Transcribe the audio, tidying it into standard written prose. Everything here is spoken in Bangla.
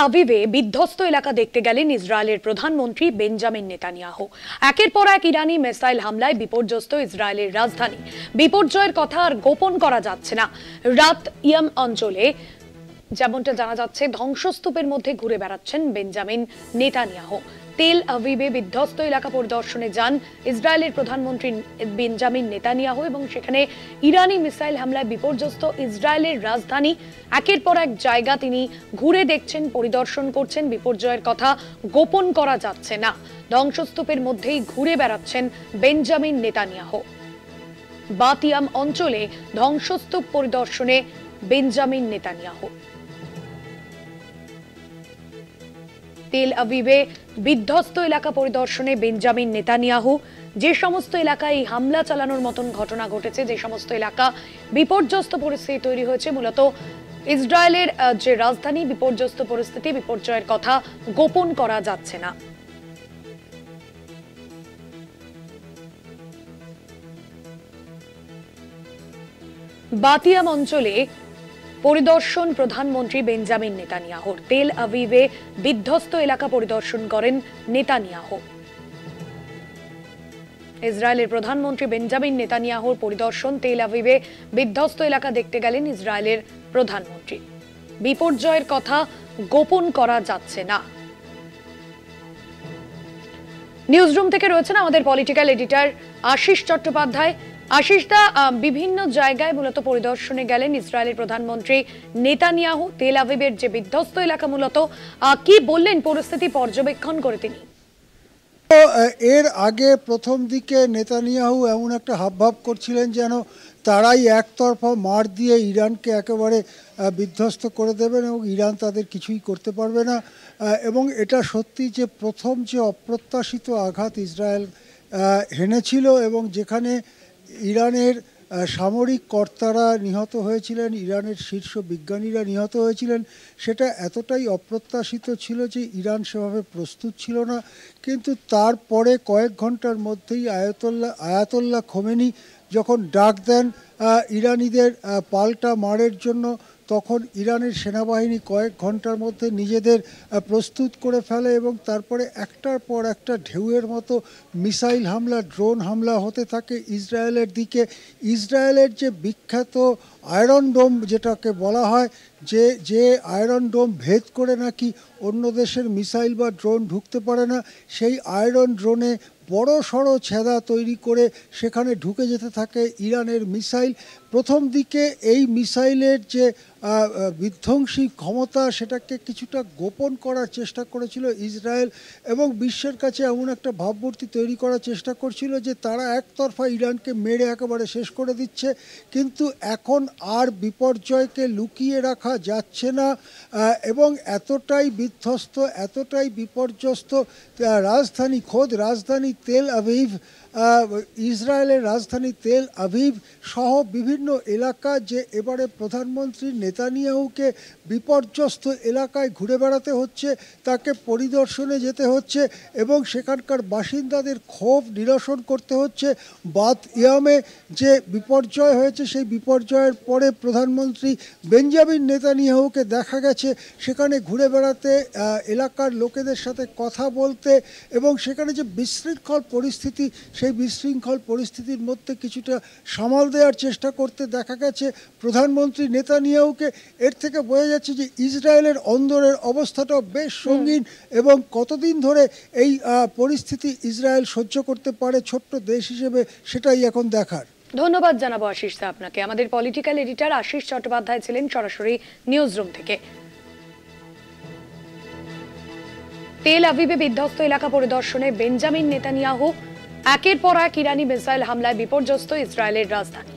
আভিভে বিধ্বস্ত এলাকা দেখতে গেলেন ইসরায়েলের প্রধানমন্ত্রী বেঞ্জামিন নেতানিয়াহু। একের পর এক ইরানি মিসাইল হামলায় বিপর্যস্ত ইসরায়েলের রাজধানী। বিপর্যয়ের কথা আর গোপন করা যাচ্ছে না। রাত ইয়াম অঞ্চলে যেমনটা জানা যাচ্ছে ধ্বংসস্তূপের মধ্যে ঘুরে বেড়াচ্ছেন বেঞ্জামিন নেতানিয়াহু। তেল আভিভে বিধ্বস্ত এলাকা পরিদর্শনে যান ইসরায়েলের প্রধানমন্ত্রী বেঞ্জামিন নেতানিয়াহু এবং সেখানে ইরানি মিসাইল হামলায় বিপর্যস্ত ইসরায়েলের রাজধানী একের পর এক জায়গা তিনি ঘুরে দেখছেন, পরিদর্শন করছেন। বিপর্যয়ের কথা গোপন করা যাচ্ছে না। ধ্বংসস্তূপের মধ্যেই ঘুরে বেড়াচ্ছেন বেঞ্জামিন নেতানিয়াহু। বাতিয়াম অঞ্চলে ধ্বংসস্তূপ পরিদর্শনে বেঞ্জামিন নেতানিয়াহু। তেল আভিভে বিধ্বস্ত এলাকা পরিদর্শনে বেঞ্জামিন নেতানিয়াহু। যে সমস্ত এলাকায় এই হামলা চালানোর মতন ঘটনা ঘটেছে, যে সমস্ত এলাকা বিপর্যস্ত পরিস্থিতি তৈরি হয়েছে, মূলত ইসরায়েলের যে রাজধানী বিপর্যস্ত পরিস্থিতি, বিপর্যয়ের কথা গোপন করা যাচ্ছে না। বাতিয়াম অঞ্চলে পরিদর্শন প্রধানমন্ত্রী বেঞ্জামিন নেতানিয়াহুর। তেল আভিভে বিধ্বস্ত এলাকা পরিদর্শন করেন নেতানিয়াহু। ইসরায়েলের প্রধানমন্ত্রী বেঞ্জামিন নেতানিয়াহুর পরিদর্শন। তেল আভিভে বিধ্বস্ত এলাকা দেখতে গেলেন ইসরায়েলের প্রধানমন্ত্রী। বিপর্যয়ের কথা গোপন করা যাচ্ছে না। নিউজরুম থেকে রয়েছেন আমাদের পলিটিক্যাল এডিটর আশিস চট্টোপাধ্যায়। আশিস দা, বিভিন্ন জায়গায় মূলত পরিদর্শনে গেলেন ইসরায়েলের প্রধানমন্ত্রী নেতানিয়াহু। তেল আভিভের যে বিধ্বস্ত এলাকা, মূলত কি বললেন পরিস্থিতি পর্যবেক্ষণ করে তিনি? এর আগে প্রথম দিকে নেতানিয়াহু এমন একটা হাবভাব করছিলেন যেন তারাই একতরফা মার দিয়ে ইরানকে একেবারে বিধ্বস্ত করে দেবেন এবং ইরান তাদের কিছুই করতে পারবে না। এবং এটা সত্যি যে প্রথম যে অপ্রত্যাশিত আঘাত ইসরায়েল হেনেছিল এবং যেখানে ইরানের সামরিক কর্তারা নিহত হয়েছিলেন, ইরানের শীর্ষ বিজ্ঞানীরা নিহত হয়েছিলেন, সেটা এতটাই অপ্রত্যাশিত ছিল যে ইরান সেভাবে প্রস্তুত ছিল না। কিন্তু তারপরে কয়েক ঘন্টার মধ্যেই আয়াতোল্লাহ খোমেনি যখন ডাক দেন ইরানিদের পাল্টা মারের জন্য, তখন ইরানের সেনাবাহিনী কয়েক ঘন্টার মধ্যে নিজেদের প্রস্তুত করে ফেলে এবং তারপরে একটার পর একটা ঢেউয়ের মতো মিসাইল হামলা, ড্রোন হামলা হতে থাকে ইসরায়েলের দিকে। ইসরায়েলের যে বিখ্যাত আয়রন ডোম যেটাকে বলা হয়, যে আয়রন ডোম ভেদ করে নাকি অন্য দেশের মিসাইল বা ড্রোন ঢুকতে পারে না, সেই আয়রন ড্রোনে বড় সড়ো ছেদা তৈরি করে সেখানে ঢুকে যেতে থাকে ইরানের মিসাইল। প্রথম দিকে এই মিসাইলের যে বিধ্বংসী ক্ষমতা সেটাকে কিছুটা গোপন করার চেষ্টা করেছিল ইসরায়েল এবং বিশ্বের কাছে এমন একটা ভাবমূর্তি তৈরি করার চেষ্টা করছিল যে তারা একতরফা ইরানকে মেরে একেবারে শেষ করে দিচ্ছে। কিন্তু এখন আর বিপর্যয়কে লুকিয়ে রাখা যাচ্ছে না এবং এতটাই বিধ্বস্ত, এতটাই বিপর্যস্ত খোদ রাজধানী তেল আভিভ, ইসরায়েলের রাজধানী তেল আভিভ সহ বিভিন্ন এলাকা যে এবারে প্রধানমন্ত্রী নেতানিয়াহুকে বিপর্যস্ত এলাকায় ঘুরে বেড়াতে হচ্ছে, তাকে পরিদর্শনে যেতে হচ্ছে এবং সেখানকার বাসিন্দাদের ক্ষোভ নিরসন করতে হচ্ছে। বাত ইয়ামে যে বিপর্যয় হয়েছে সেই বিপর্যয়ের পরে প্রধানমন্ত্রী বেঞ্জামিন নেতানিয়াহুকে দেখা গেছে সেখানে ঘুরে বেড়াতে, এলাকার লোকেদের সাথে কথা বলতে এবং সেখানে যে বিশৃঙ্খল পরিস্থিতি, সেই বিশৃঙ্খল পরিস্থিতির মধ্যে কিছুটা সামাল দেওয়ার চেষ্টা করতে দেখা গেছে প্রধানমন্ত্রী নেতানিয়াহুকে। এর থেকে বোঝা যাচ্ছে যে ইসরায়েলের অন্দরের অবস্থাটাও বেশ সঙ্গীন এবং কতদিন ধরে এই পরিস্থিতি ইসরায়েল সহ্য করতে পারে ছোট্ট দেশ হিসেবে, সেটাই এখন দেখার। ধন্যবাদ জানাবো আশিস দা আপনাকে। আমাদের পলিটিক্যাল এডিটর আশিস চট্টোপাধ্যায় ছিলেন সরাসরি নিউজরুম থেকে। তেল আভিভে বিধ্বস্ত এলাকা পরিদর্শনে বেঞ্জামিন নেতানিয়াহু। একের পর এক ইরানি মিসাইল হামলায় বিপর্যস্ত ইসরায়েলের রাজধানী।